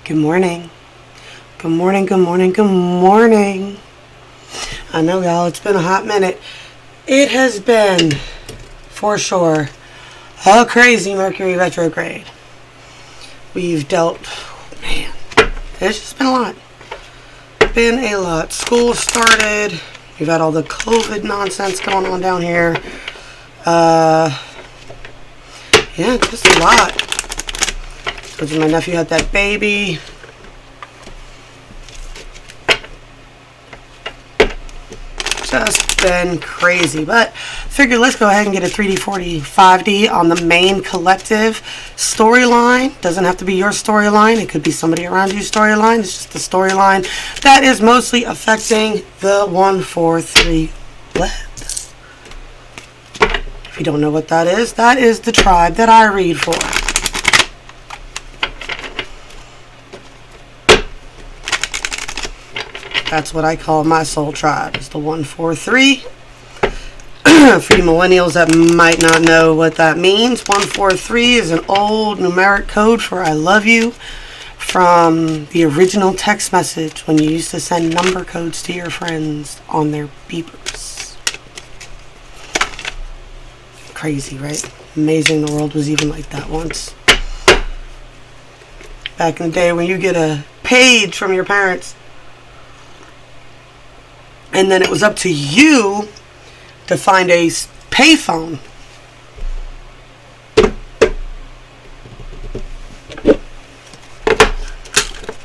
Good morning. Good morning, good morning, good morning. I know, y'all, it's been a hot minute. It has been, for sure, a crazy Mercury retrograde. We've dealt, man, it's just been a lot. Been a lot. School started. We've had all the COVID nonsense going on down here. Yeah, just a lot. Told you my nephew had that baby. Just been crazy, but figured let's go ahead and get a 3D, 4D, 5D on the main collective storyline. Doesn't have to be your storyline. It could be somebody around you's storyline. It's just the storyline that is mostly affecting the 1-4-3 blend. If you don't know what that is the tribe that I read for. That's what I call my soul tribe. It's the 1-4-3. For you millennials that might not know what that means, 1-4-3 is an old numeric code for I love you from the original text message when you used to send number codes to your friends on their beepers. Crazy, right? Amazing the world was even like that once. Back in the day when you get a page from your parents, and then it was up to you to find a payphone.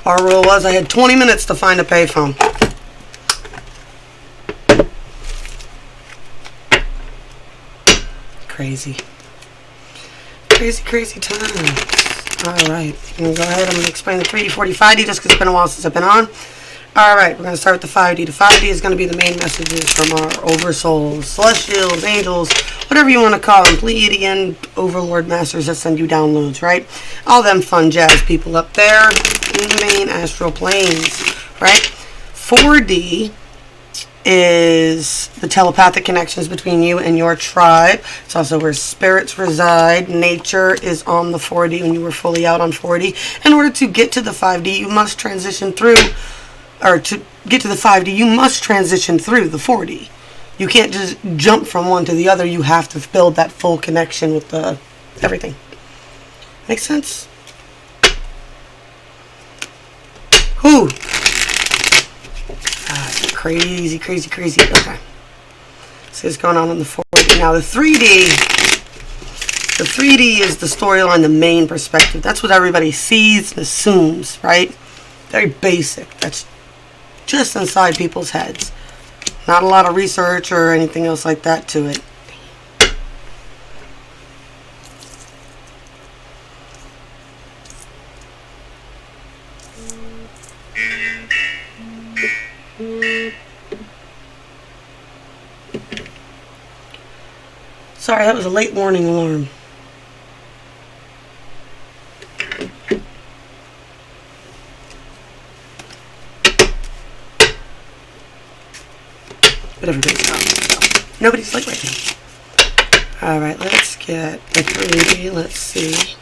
Our rule was I had 20 minutes to find a payphone. Crazy. Crazy, crazy times. Alright, I'm going to go ahead and explain the 3D, 40, 5D just because it's been a while since I've been on. Alright, we're going to start with the 5D. The 5D is going to be the main messages from our oversouls, celestials, angels, whatever you want to call them, Pleiadian overlord masters that send you downloads, right? All them fun jazz people up there in the main astral planes, right? 4D is the telepathic connections between you and your tribe. It's also where spirits reside. Nature is on the 4D when you were fully out on 4D. In order to get to the 5D, you must transition through, or to get to the 5D, you must transition through the 4D. You can't just jump from one to the other. You have to build that full connection with the everything. Make sense? Whew. Crazy, crazy, crazy. Okay. So what's going on the 4D. Now the 3D is the storyline, the main perspective. That's what everybody sees and assumes, right? Very basic. That's just inside people's heads. Not a lot of research or anything else like that to it. Sorry, that was a late warning alarm. But everybody's out, so nobody's like waiting. Alright, let's get the 3D. Let's see.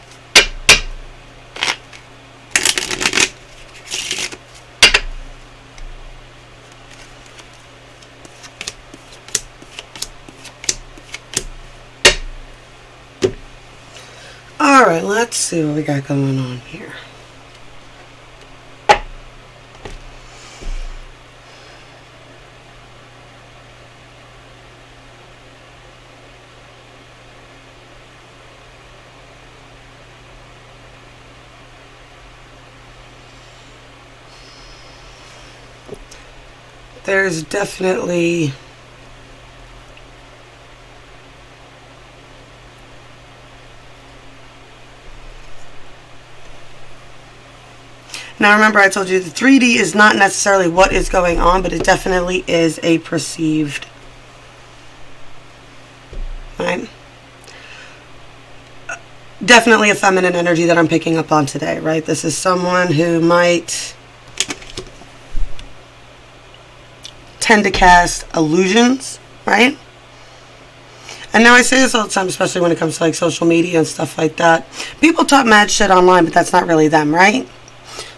Alright, let's see what we got going on here. There's definitely now remember I told you the 3D is not necessarily what is going on, but it definitely is a perceived, right? Definitely a feminine energy that I'm picking up on today, right? This is someone who might tend to cast illusions, right? And now I say this all the time, especially when it comes to like social media and stuff like that. People talk mad shit online, but that's not really them, right?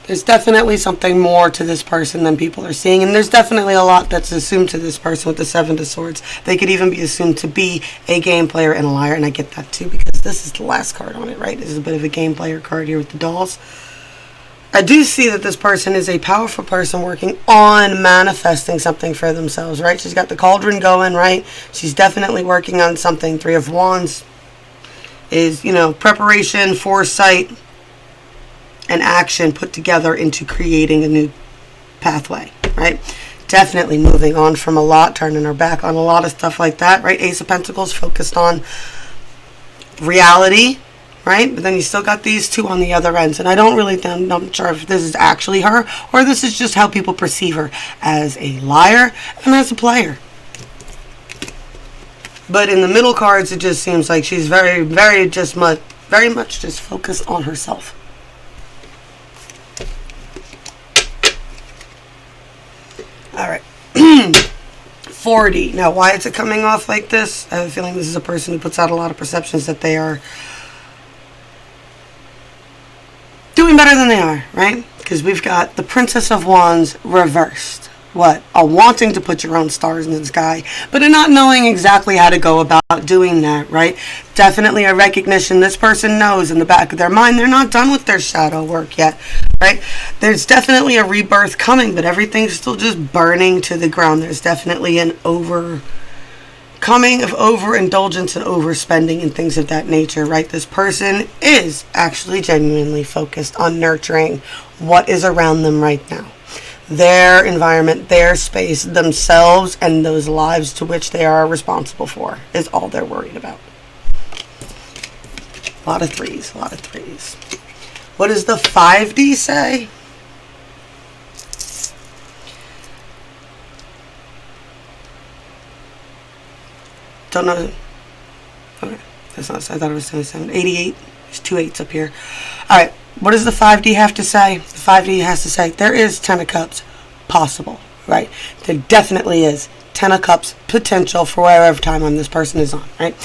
There's definitely something more to this person than people are seeing. And there's definitely a lot that's assumed to this person with the Seven of Swords. They could even be assumed to be a game player and a liar. And I get that too, because this is the last card on it, right? This is a bit of a game player card here with the dolls. I do see that this person is a powerful person working on manifesting something for themselves, right? She's got the cauldron going, right? She's definitely working on something. Three of Wands is, you know, preparation, foresight, and action put together into creating a new pathway, right? Definitely moving on from a lot, turning her back on a lot of stuff like that, right? Ace of Pentacles focused on reality, right? But then you still got these two on the other ends. And I don't really think, I'm not sure if this is actually her or this is just how people perceive her as a liar and as a player. But in the middle cards, it just seems like she's very much just focused on herself. All right. 40. Now, why is it coming off like this? I have a feeling this is a person who puts out a lot of perceptions that they are doing better than they are, right? Because we've got the Princess of Wands reversed. What? A wanting to put your own stars in the sky, but a not knowing exactly how to go about doing that, right? Definitely a recognition. This person knows in the back of their mind they're not done with their shadow work yet, right? There's definitely a rebirth coming, but everything's still just burning to the ground. There's definitely an coming of overindulgence and overspending and things of that nature, right? This person is actually genuinely focused on nurturing what is around them right now. Their environment, their space, themselves, and those lives to which they are responsible for is all they're worried about. A lot of threes, a lot of threes. What does the 5D say? Don't know. Okay, that's not. I thought it was 77. 88. There's 2 8s up here. All right. What does the 5D have to say? The 5D has to say there is 10 of Cups possible, right? There definitely is 10 of Cups potential for whatever timeline this person is on, right?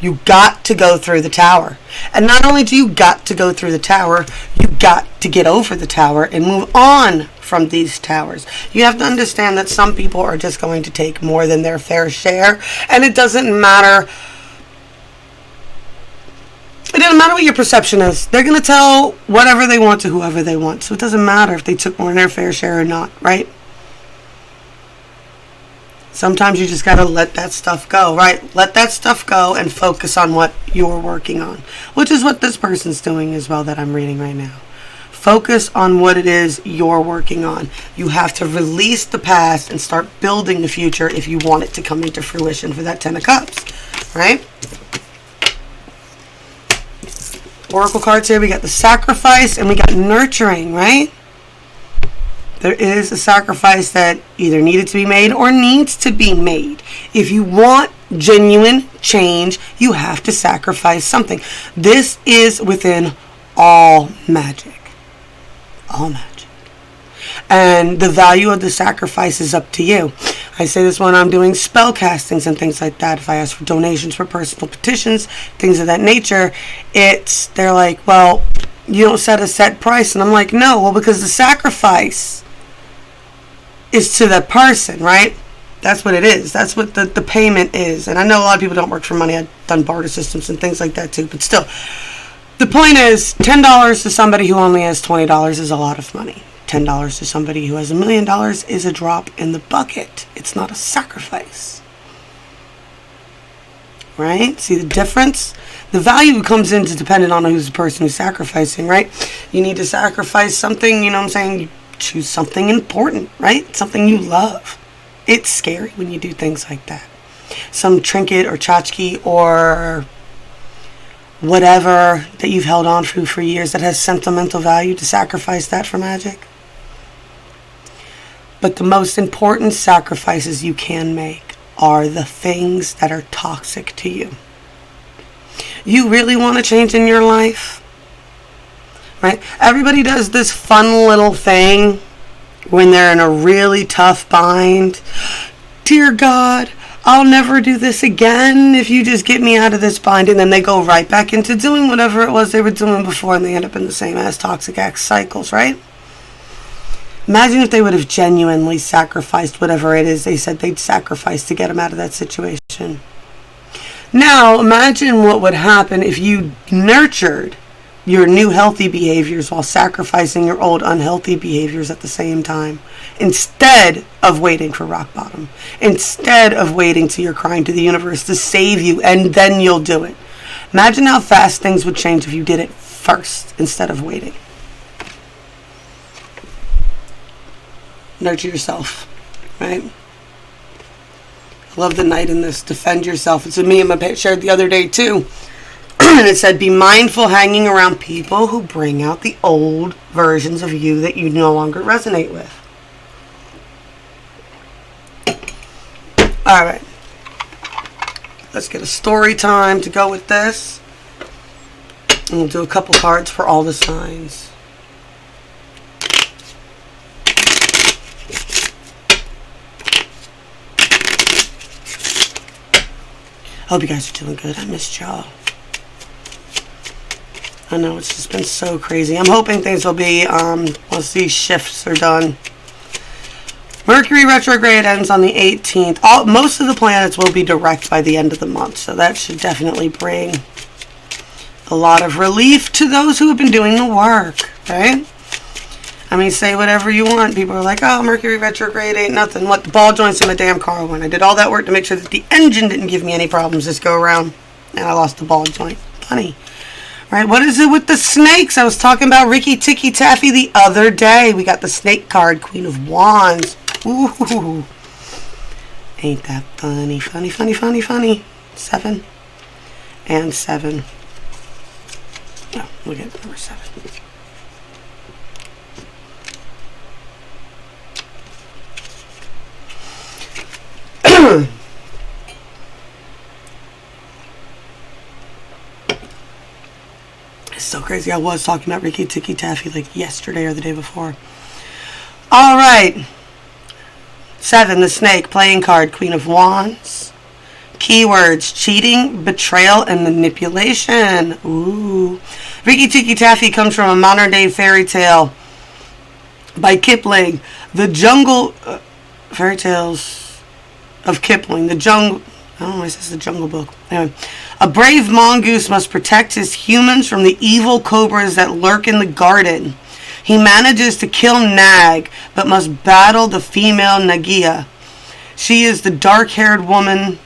You got to go through the tower. And not only do you got to go through the tower, you got to get over the tower and move on from these towers. You have to understand that some people are just going to take more than their fair share, and it doesn't matter. It doesn't matter what your perception is. They're going to tell whatever they want to whoever they want. So it doesn't matter if they took more than their fair share or not, right? Sometimes you just got to let that stuff go, right? Let that stuff go and focus on what you're working on, which is what this person's doing as well that I'm reading right now. Focus on what it is you're working on. You have to release the past and start building the future if you want it to come into fruition for that 10 of Cups, right? Oracle cards here. We got the sacrifice and we got nurturing, right? There is a sacrifice that either needed to be made or needs to be made. If you want genuine change, you have to sacrifice something. This is within all magic. All magic. And the value of the sacrifice is up to you. I say this when I'm doing spell castings and things like that. If I ask for donations for personal petitions, things of that nature, they're like, well, you don't set a set price. And I'm like, no, well, because the sacrifice is to the person, right? That's what it is. That's what the payment is. And I know a lot of people don't work for money. I've done barter systems and things like that too. But still, the point is $10 to somebody who only has $20 is a lot of money. $10 to somebody who has $1 million is a drop in the bucket. It's not a sacrifice. Right? See the difference? The value comes into dependent on who's the person who's sacrificing, right? You need to sacrifice something, you know what I'm saying? You choose something important, right? Something you love. It's scary when you do things like that. Some trinket or tchotchke or whatever that you've held on to for years that has sentimental value, to sacrifice that for magic. But the most important sacrifices you can make are the things that are toxic to you. You really want to change in your life? Right? Everybody does this fun little thing when they're in a really tough bind. Dear God, I'll never do this again if you just get me out of this bind. And then they go right back into doing whatever it was they were doing before, and they end up in the same ass toxic ass cycles, right? Imagine if they would have genuinely sacrificed whatever it is they said they'd sacrifice to get them out of that situation. Now, imagine what would happen if you nurtured your new healthy behaviors while sacrificing your old unhealthy behaviors at the same time, instead of waiting for rock bottom, instead of waiting till you're crying to the universe to save you and then you'll do it. Imagine how fast things would change if you did it first instead of waiting. Nurture yourself, right? I love the Knight in this. Defend yourself. It's a meme I shared the other day too. And it said, be mindful hanging around people who bring out the old versions of you that you no longer resonate with. All right. Let's get a story time to go with this. And we'll do a couple cards for all the signs. Hope you guys are doing good. I missed y'all. I know it's just been so crazy. I'm hoping things will be, once these shifts are done. Mercury retrograde ends on the 18th. Most of the planets will be direct by the end of the month. So that should definitely bring a lot of relief to those who have been doing the work, right? I mean, say whatever you want. People are like, oh, Mercury retrograde ain't nothing. What, the ball joints in my damn car went. I did all that work to make sure that the engine didn't give me any problems this go around. And I lost the ball joint. Funny. Right, what is it with the snakes? I was talking about Ricky Ticky Taffy the other day. We got the snake card, Queen of Wands. Ooh. Ain't that funny, funny, funny, funny, funny. 7 and 7. Oh, look at number 7. It's so crazy. I was talking about Ricky Ticky Taffy like yesterday or the day before. All right. 7, the snake, playing card, Queen of Wands. Keywords, cheating, betrayal, and manipulation. Ooh. Ricky Ticky Taffy comes from a modern day fairy tale by Kipling. The Jungle... fairy tales of Kipling. The Jungle... I don't know why it says the Jungle Book. Anyway. A brave mongoose must protect his humans from the evil cobras that lurk in the garden. He manages to kill Nag, but must battle the female Nagia. She is the dark-haired woman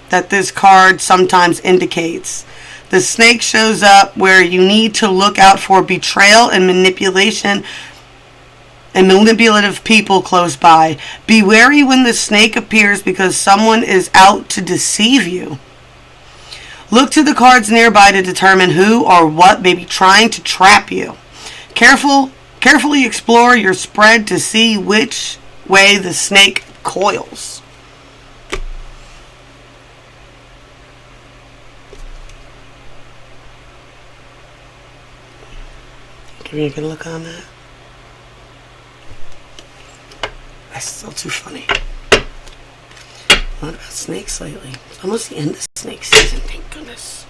that this card sometimes indicates. The snake shows up where you need to look out for betrayal and manipulation and manipulative people close by. Be wary when the snake appears because someone is out to deceive you. Look to the cards nearby to determine who or what may be trying to trap you. Carefully explore your spread to see which way the snake coils. Give me a good look on that. That's still too funny. A lot about snakes lately. It's almost the end of snake season, thank goodness.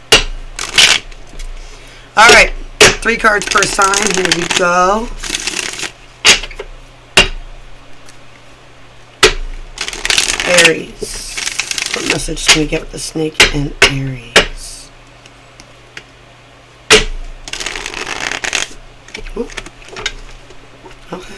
Alright, 3 cards per sign. Here we go. Aries. What message can we get with the snake and Aries? Ooh. Okay.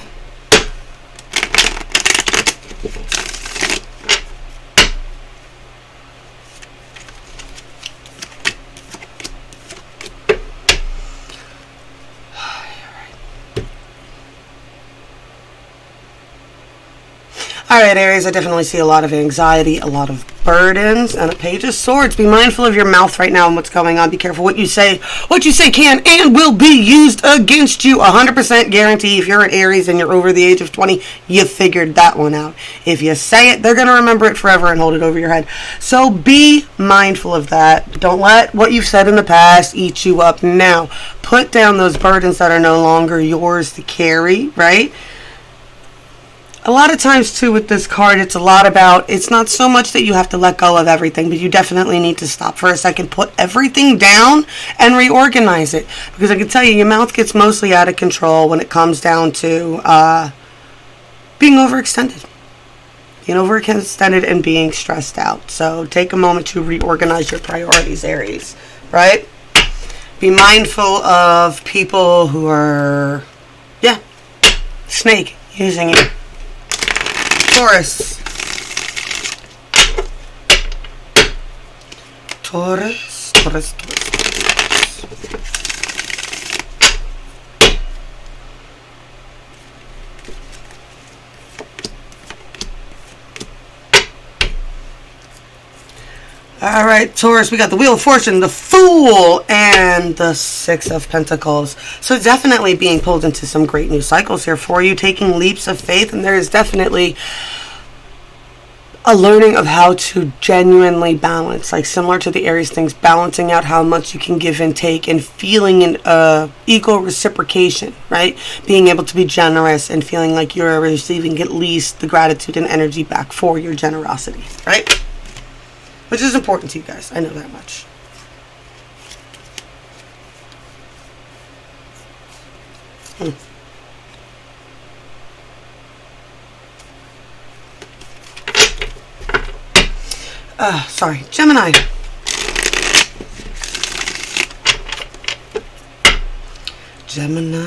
Alright, Aries, I definitely see a lot of anxiety, a lot of burdens, and a Page of Swords. Be mindful of your mouth right now and what's going on. Be careful what you say. What you say can and will be used against you. 100% guarantee. If you're an Aries and you're over the age of 20, you figured that one out. If you say it, they're going to remember it forever and hold it over your head. So be mindful of that. Don't let what you've said in the past eat you up now. Put down those burdens that are no longer yours to carry, right? A lot of times too with this card, it's a lot about, it's not so much that you have to let go of everything, but you definitely need to stop for a second, put everything down and reorganize it. Because I can tell you, your mouth gets mostly out of control when it comes down to being overextended. Being overextended and being stressed out. So take a moment to reorganize your priorities, Aries, right? Be mindful of people who are, snake using you. Taurus. Taurus. All right, Taurus, we got the Wheel of Fortune, the Fool, and the Six of Pentacles. So definitely being pulled into some great new cycles here for you, taking leaps of faith, and there is definitely a learning of how to genuinely balance, like similar to the Aries things, balancing out how much you can give and take and feeling an equal reciprocation, right? Being able to be generous and feeling like you're receiving at least the gratitude and energy back for your generosity, right? Which is important to you guys. I know that much. Sorry. Gemini. Gemini.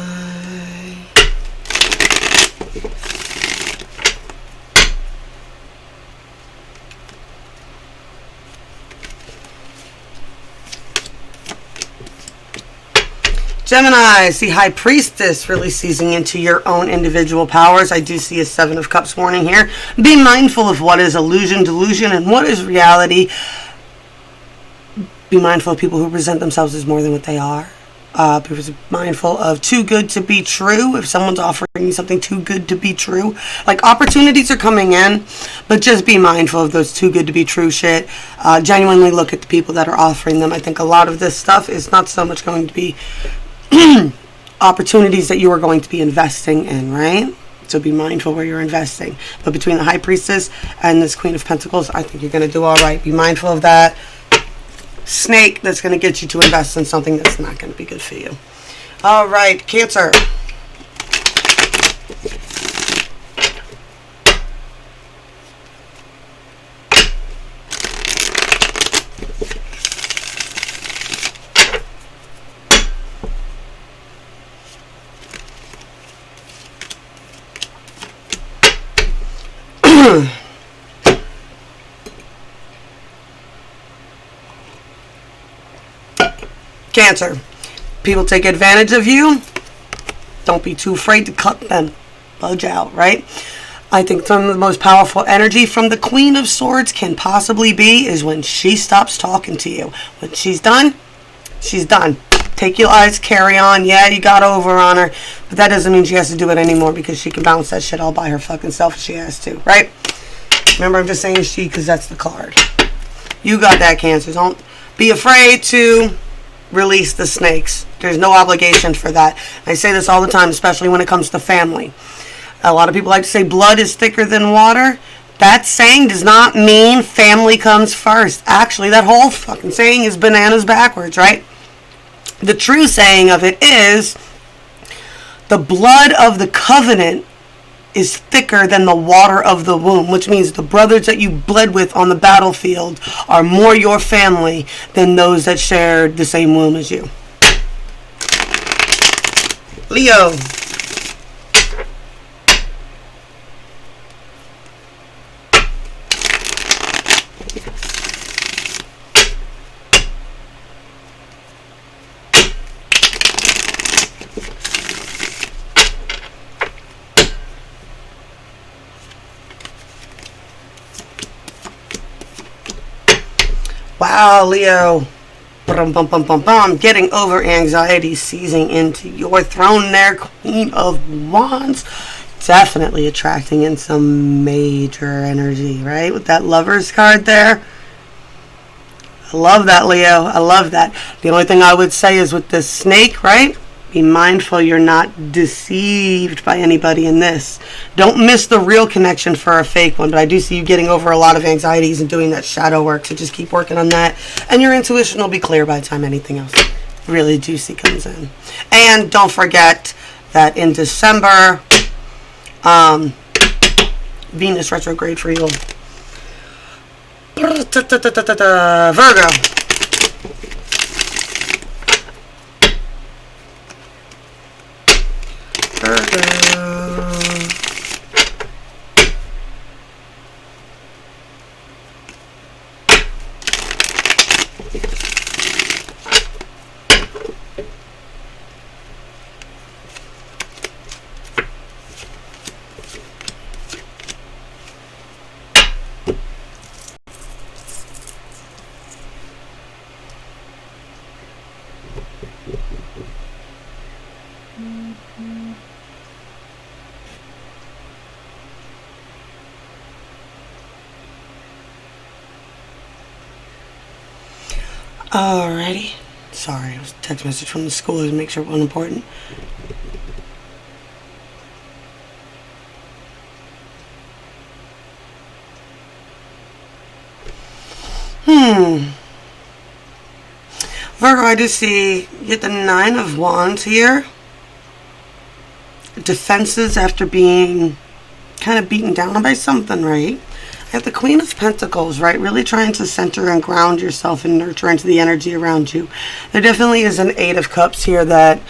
Gemini, the High Priestess, really seizing into your own individual powers. I do see a Seven of Cups warning here. Be mindful of what is illusion, delusion, and what is reality. Be mindful of people who present themselves as more than what they are. Be mindful of too good to be true. If someone's offering you something too good to be true, like opportunities are coming in, but just be mindful of those too good to be true shit. Genuinely look at the people that are offering them. I think a lot of this stuff is not so much going to be opportunities that you are going to be investing in, right? So be mindful where you're investing. But between the High Priestess and this Queen of Pentacles, I think you're going to do all right. Be mindful of that snake that's going to get you to invest in something that's not going to be good for you. All right, Cancer. Cancer. People take advantage of you. Don't be too afraid to cut them. Budge out, right? I think some of the most powerful energy from the Queen of Swords can possibly be is when she stops talking to you. When she's done, she's done. Take your eyes, carry on. Yeah, you got over on her, but that doesn't mean she has to do it anymore because she can bounce that shit all by her fucking self if she has to, right? Remember, I'm just saying she because that's the card. You got that, Cancer. Don't be afraid to release the snakes. There's no obligation for that. I say this all the time, especially when it comes to family. A lot of people like to say blood is thicker than water. That saying does not mean family comes first. Actually, that whole fucking saying is bananas backwards, right? The true saying of it is the blood of the covenant is thicker than the water of the womb, which means the brothers that you bled with on the battlefield are more your family than those that shared the same womb as you. Leo. Wow, Leo. Getting over anxiety, seizing into your throne there, Queen of Wands. Definitely attracting in some major energy, right? With that Lover's card there. I love that, Leo. I love that. The only thing I would say is with this snake, right? Be mindful you're not deceived by anybody in this. Don't miss the real connection for a fake one. But I do see you getting over a lot of anxieties and doing that shadow work. So just keep working on that. And your intuition will be clear by the time anything else really juicy comes in. And don't forget that in December, Venus retrograde for you. Virgo. Alrighty. Sorry, it was a text message from the school to make sure it wasn't important. Virgo, I do see you get the 9 of Wands here. Defenses after being kind of beaten down by something, right? I have the Queen of Pentacles, right? Really trying to center and ground yourself and nurture into the energy around you. There definitely is an 8 of Cups here that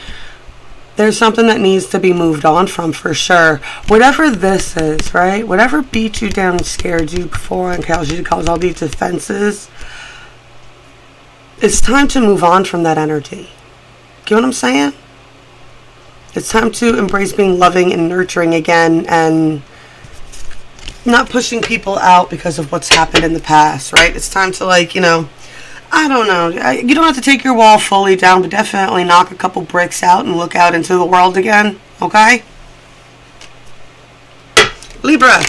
there's something that needs to be moved on from for sure. Whatever this is, right? Whatever beat you down and scared you before and caused you to cause all these defenses, it's time to move on from that energy. Get what I'm saying? It's time to embrace being loving and nurturing again and not pushing people out because of what's happened in the past, right? It's time to, like, you know, I don't know. You don't have to take your wall fully down, but definitely knock a couple bricks out and look out into the world again, okay? Libra.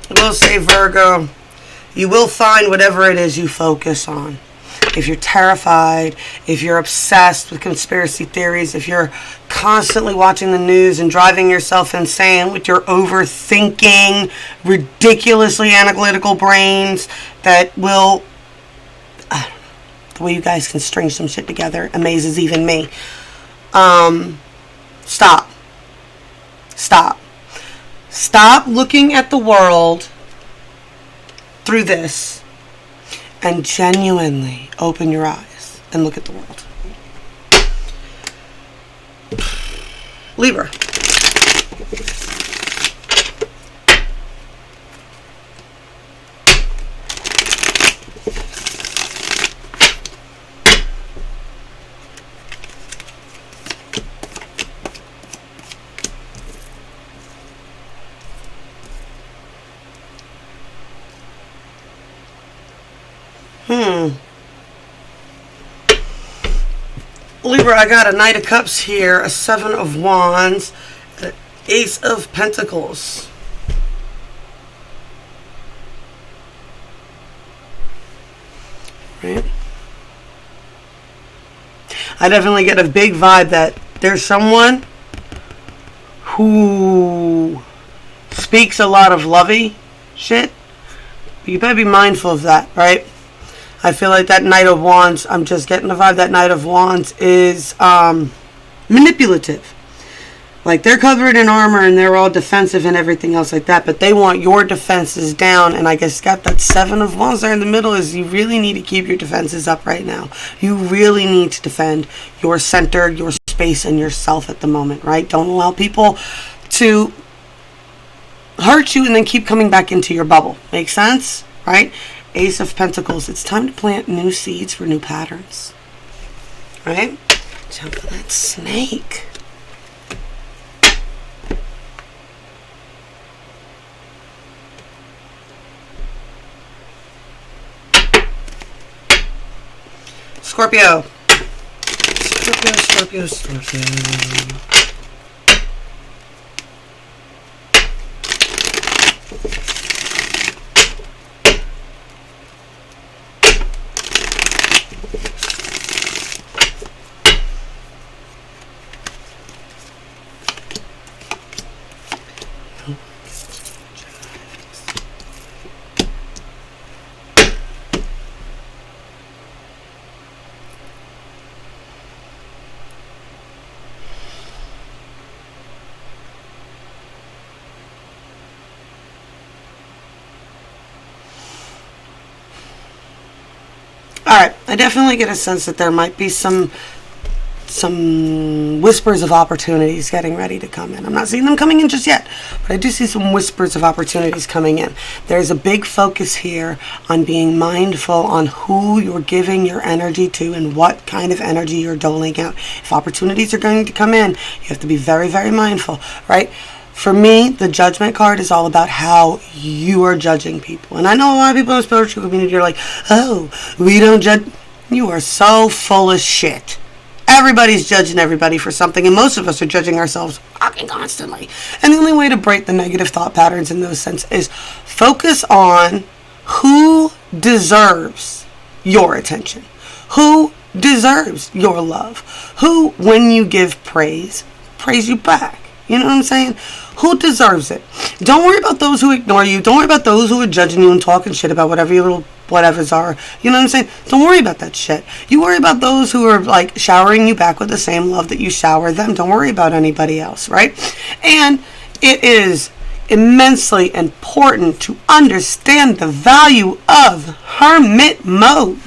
I will say, Virgo, you will find whatever it is you focus on. If you're terrified, if you're obsessed with conspiracy theories, if you're constantly watching the news and driving yourself insane with your overthinking, ridiculously analytical brains that will... the way you guys can string some shit together amazes even me. Stop. Stop. Stop looking at the world through this and genuinely open your eyes and look at the world. Libra. Libra, I got a Knight of Cups here, a 7 of Wands, an Ace of Pentacles. Right? I definitely get a big vibe that there's someone who speaks a lot of lovey shit. You better be mindful of that, right? I feel like that Knight of Wands, I'm just getting the vibe that Knight of Wands is manipulative. Like, they're covered in armor and they're all defensive and everything else like that, but they want your defenses down. And I guess got that 7 of Wands there in the middle is you really need to keep your defenses up right now. You really need to defend your center, your space, and yourself at the moment, right? Don't allow people to hurt you and then keep coming back into your bubble. Make sense? Right? Ace of Pentacles. It's time to plant new seeds for new patterns. Right? Jump for that snake. Scorpio. Scorpio. Alright, I definitely get a sense that there might be some whispers of opportunities getting ready to come in. I'm not seeing them coming in just yet, but I do see some whispers of opportunities coming in. There's a big focus here on being mindful on who you're giving your energy to and what kind of energy you're doling out. If opportunities are going to come in, you have to be very, very mindful, right? For me, the Judgment card is all about how you are judging people. And I know a lot of people in the spiritual community are like, oh, we don't judge. You are so full of shit. Everybody's judging everybody for something, and most of us are judging ourselves fucking constantly. And the only way to break the negative thought patterns in those sense is focus on who deserves your attention, who deserves your love, who, when you give praise you back. You know what I'm saying? Who deserves it? Don't worry about those who ignore you. Don't worry about those who are judging you and talking shit about whatever your little whatevers are. You know what I'm saying? Don't worry about that shit. You worry about those who are like showering you back with the same love that you shower them. Don't worry about anybody else, right? And it is immensely important to understand the value of hermit mode.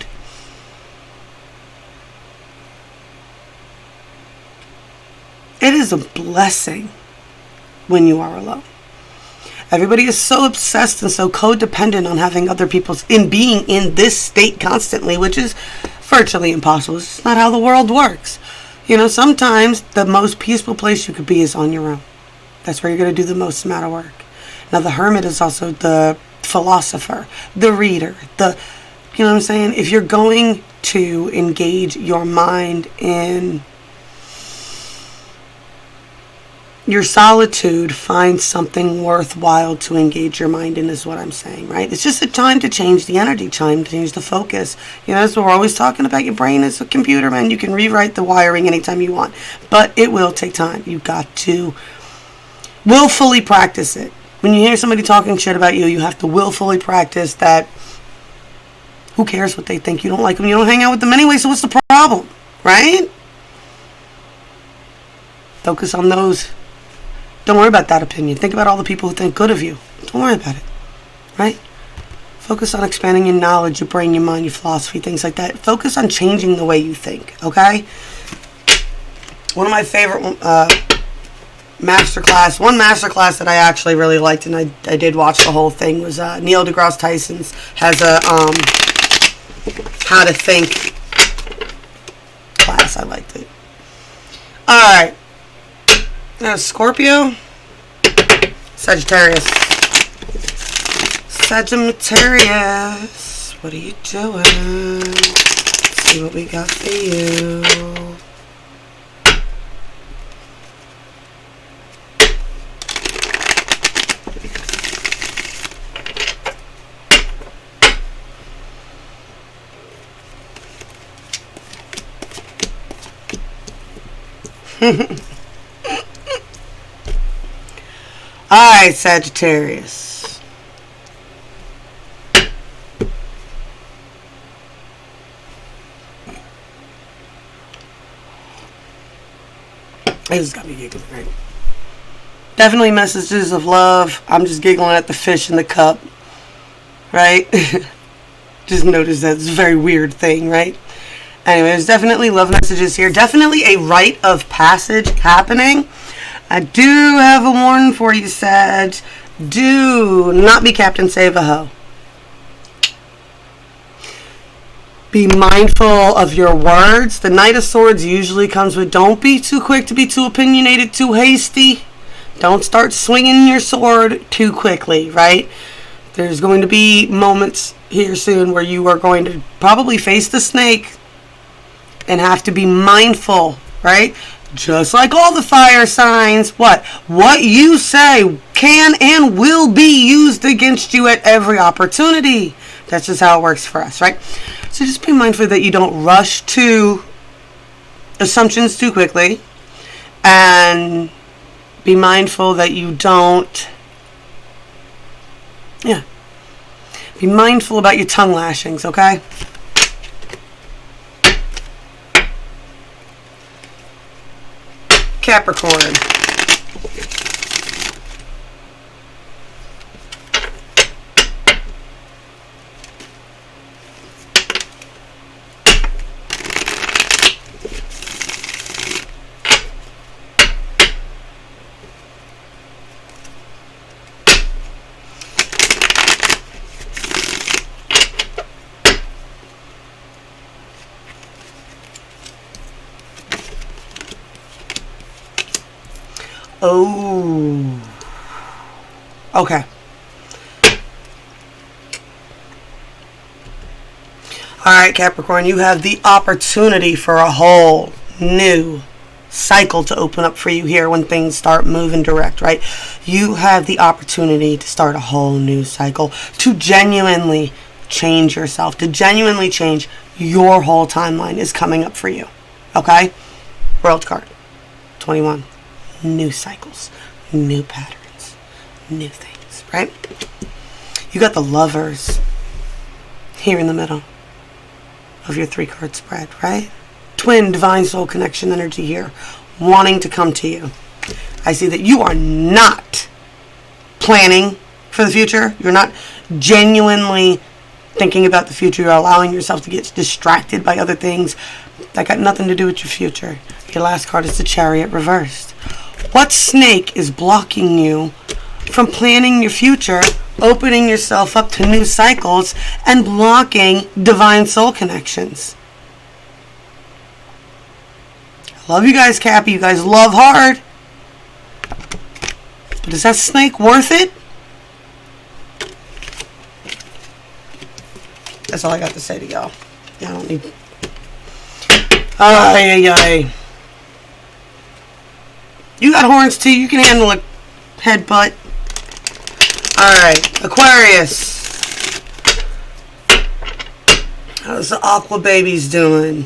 It is a blessing when you are alone. Everybody is so obsessed and so codependent on having other people's in being in this state constantly, which is virtually impossible. It's not how the world works. You know, sometimes the most peaceful place you could be is on your own. That's where you're going to do the most amount of work. Now, the hermit is also the philosopher, the reader, you know what I'm saying? If you're going to engage your mind in your solitude, find something worthwhile to engage your mind in is what I'm saying, right? It's just a time to change the energy, time to change the focus. You know, that's what we're always talking about. Your brain is a computer, man. You can rewrite the wiring anytime you want, but it will take time. You've got to willfully practice it. When you hear somebody talking shit about you, you have to willfully practice that. Who cares what they think? You don't like them, you don't hang out with them anyway, so what's the problem, right? Focus on those. Don't worry about that opinion. Think about all the people who think good of you. Don't worry about it, right? Focus on expanding your knowledge, your brain, your mind, your philosophy, things like that. Focus on changing the way you think, okay? One of my favorite masterclass that I actually really liked, and I did watch the whole thing, was Neil deGrasse Tyson's has a how to think class. I liked it. All right. Now, Scorpio, Sagittarius. Sagittarius, what are you doing? Let's see what we got for you. Alright, Sagittarius. This has got me giggling, right? Definitely messages of love. I'm just giggling at the fish in the cup, right? Just notice that it's a very weird thing, right? Anyway, there's definitely love messages here. Definitely a rite of passage happening. I do have a warning for you, Sag. Do not be Captain Save-A-Ho. Be mindful of your words. The Knight of Swords usually comes with don't be too quick to be too opinionated, too hasty. Don't start swinging your sword too quickly, right? There's going to be moments here soon where you are going to probably face the snake and have to be mindful, right? Just like all the fire signs, what you say can and will be used against you at every opportunity. That's just how it works for us, right? So just be mindful that you don't rush to assumptions too quickly, and be mindful that you don't, be mindful about your tongue lashings, okay? Capricorn. Oh. Okay. Alright, Capricorn, you have the opportunity for a whole new cycle to open up for you here when things start moving direct, right? You have the opportunity to start a whole new cycle, to genuinely change yourself, to genuinely change your whole timeline is coming up for you. Okay? World card. 21. New cycles. New patterns. New things, right? You got the Lovers here in the middle of your 3-card spread, right? Twin divine soul connection energy here, wanting to come to you. I see that you are not planning for the future. You're not genuinely thinking about the future. You're allowing yourself to get distracted by other things that got nothing to do with your future. Your last card is the Chariot reversed. What snake is blocking you from planning your future, opening yourself up to new cycles, and blocking divine soul connections? I love you guys, Cappy. You guys love hard. But is that snake worth it? That's all I got to say to y'all. Yeah, I don't need... Ay, ay, ay. You got horns too. You can handle a headbutt. Alright, Aquarius. How's the Aqua babies doing?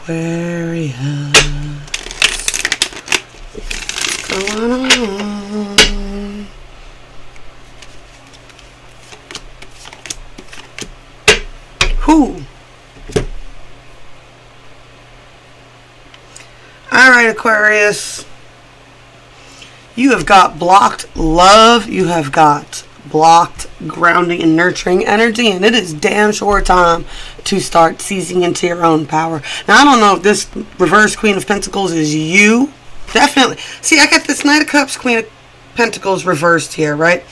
Aquarius. What's going on? Who? Alright, Aquarius. You have got blocked love. You have got blocked grounding and nurturing energy, and it is damn sure time to start seizing into your own power. Now, I don't know if this reverse Queen of Pentacles is you. Definitely. See, I got this Knight of Cups, Queen of Pentacles reversed here, right?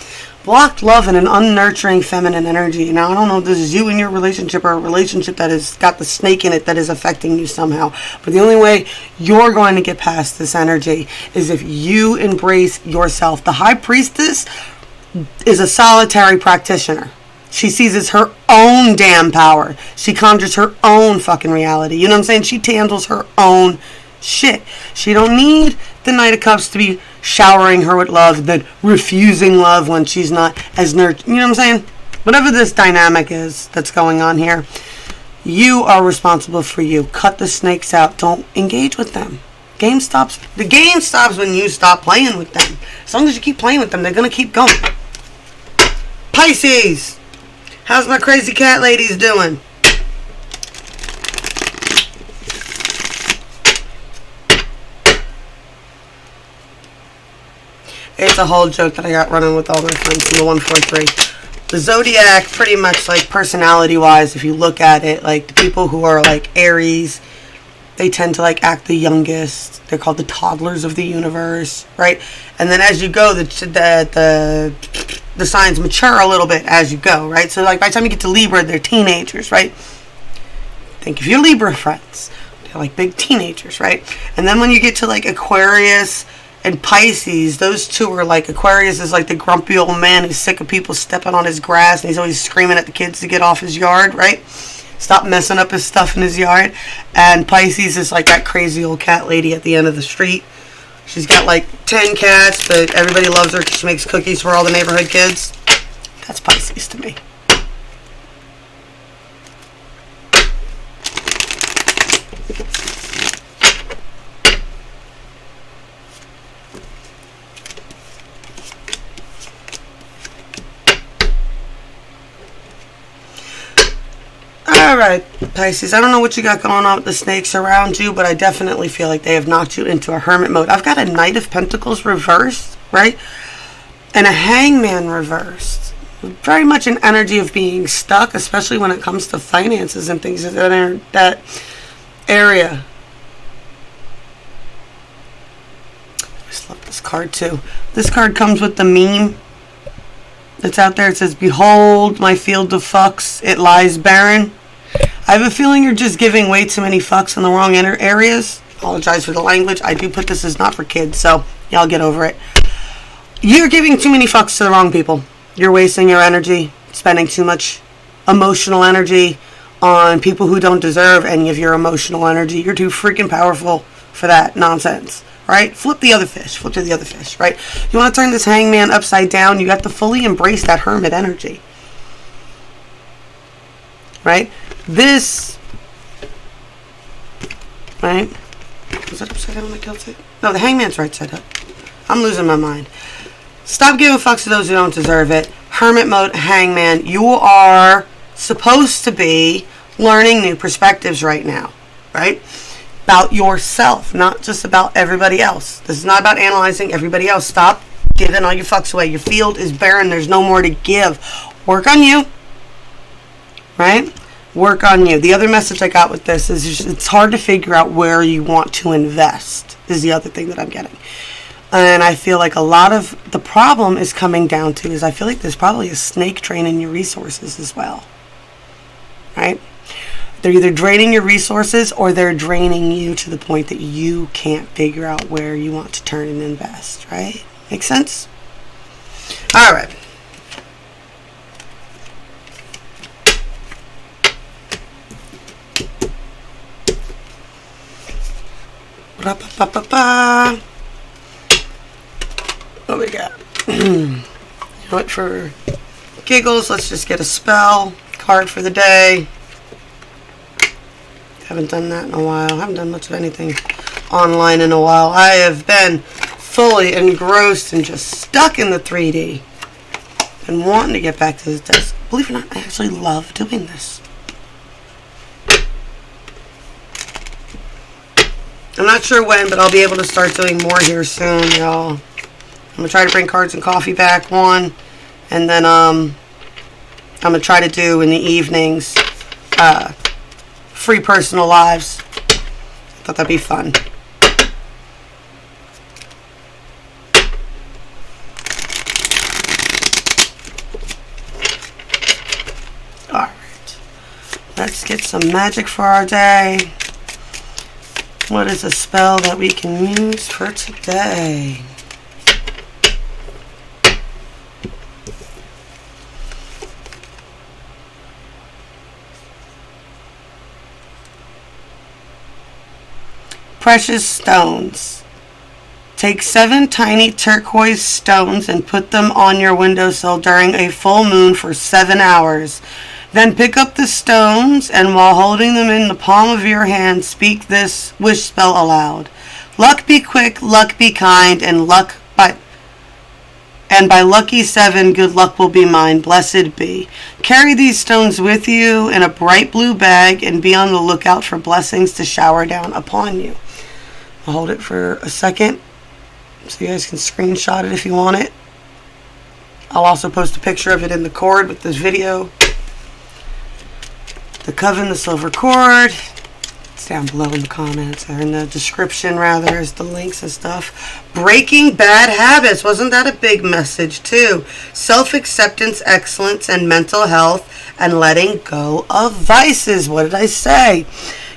Blocked love and an unnurturing feminine energy. Now, I don't know if this is you in your relationship or a relationship that has got the snake in it that is affecting you somehow. But the only way you're going to get past this energy is if you embrace yourself. The High Priestess is a solitary practitioner. She seizes her own damn power. She conjures her own fucking reality. You know what I'm saying? She handles her own shit. She don't need the Knight of Cups to be showering her with love and then refusing love when she's not as nurtured. You know what I'm saying? Whatever this dynamic is that's going on here, you are responsible for you. Cut the snakes out. Don't engage with them. The game stops when you stop playing with them. As long as you keep playing with them, they're going to keep going. Pisces. How's my crazy cat ladies doing? It's a whole joke that I got running with all my friends from the 143. The zodiac, pretty much like personality-wise, if you look at it, like the people who are like Aries, they tend to like act the youngest. They're called the toddlers of the universe, right? And then as you go, the signs mature a little bit as you go, right? So like by the time you get to Libra, they're teenagers, right? Think of your Libra friends. They're like big teenagers, right? And then when you get to like Aquarius and Pisces, those two are like, Aquarius is like the grumpy old man who's sick of people stepping on his grass and he's always screaming at the kids to get off his yard, right? Stop messing up his stuff in his yard. And Pisces is like that crazy old cat lady at the end of the street. She's got like 10 cats, but everybody loves her because she makes cookies for all the neighborhood kids. That's Pisces to me. Alright, Pisces, I don't know what you got going on with the snakes around you, but I definitely feel like they have knocked you into a hermit mode. I've got a Knight of Pentacles reversed, right? And a Hangman reversed. Very much an energy of being stuck, especially when it comes to finances and things in that area. just love this card too. This card comes with the meme that's out there. It says, "Behold my field of fucks, it lies barren." I have a feeling you're just giving way too many fucks in the wrong areas. Apologize for the language. I do put this as not for kids, so y'all get over it. You're giving too many fucks to the wrong people. You're wasting your energy, spending too much emotional energy on people who don't deserve any of your emotional energy. You're too freaking powerful for that nonsense, right? Flip the other fish. Flip to the other fish, right? You want to turn this hangman upside down, you have to fully embrace that hermit energy, right? This, right? Is that upside down when I killed it? No, the hangman's right side up. I'm losing my mind. Stop giving fucks to those who don't deserve it. Hermit mode, hangman. You are supposed to be learning new perspectives right now, right? About yourself, not just about everybody else. This is not about analyzing everybody else. Stop giving all your fucks away. Your field is barren. There's no more to give. Work on you, right? Work on you. The other message I got with this is it's hard to figure out where you want to invest, is the other thing that I'm getting. And I feel like a lot of the problem is coming down to is I feel like there's probably a snake draining your resources as well, right? They're either draining your resources or they're draining you to the point that you can't figure out where you want to turn and invest, right? Make sense? All right. Ba-ba-ba-ba-ba. What we got? You know what, for giggles, let's just get a spell card for the day. Haven't done that in a while. Haven't done much of anything online in a while. I have been fully engrossed and just stuck in the 3D and wanting to get back to this desk. Believe it or not, I actually love doing this. I'm not sure when, but I'll be able to start doing more here soon, y'all. I'm going to try to bring cards and coffee back, one. And then I'm going to try to do in the evenings free personal lives. I thought that'd be fun. Alright. Let's get some magic for our day. What is a spell that we can use for today? Precious stones. Take 7 tiny turquoise stones and put them on your windowsill during a full moon for 7 hours. Then pick up the stones and while holding them in the palm of your hand, speak this wish spell aloud. Luck be quick, luck be kind, and by lucky 7, good luck will be mine. Blessed be. Carry these stones with you in a bright blue bag and be on the lookout for blessings to shower down upon you. I'll hold it for a second so you guys can screenshot it if you want it. I'll also post a picture of it in the cord with this video. The Coven the Silver Cord. It's down below in the comments, or in the description rather, is the links and stuff. Breaking bad habits. Wasn't that a big message too? Self-acceptance, excellence, and mental health, and letting go of vices. What did I say?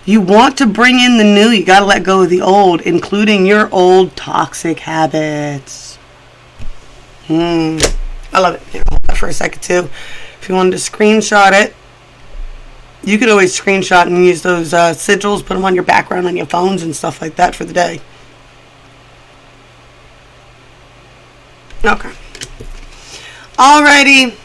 You want to bring in the new, you got to let go of the old, including your old toxic habits. I love it. Here, hold that for a second too. If you wanted to screenshot it, you could always screenshot and use those sigils, put them on your background on your phones and stuff like that for the day. Okay. Alrighty.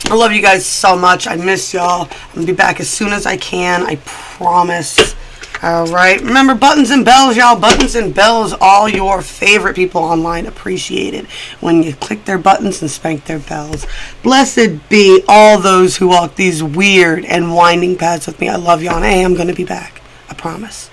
I love you guys so much. I miss y'all. I'm going to be back as soon as I can. I promise. Alright. Remember, buttons and bells, y'all. Buttons and bells. All your favorite people online appreciate it when you click their buttons and spank their bells. Blessed be all those who walk these weird and winding paths with me. I love y'all, and I am going to be back. I promise.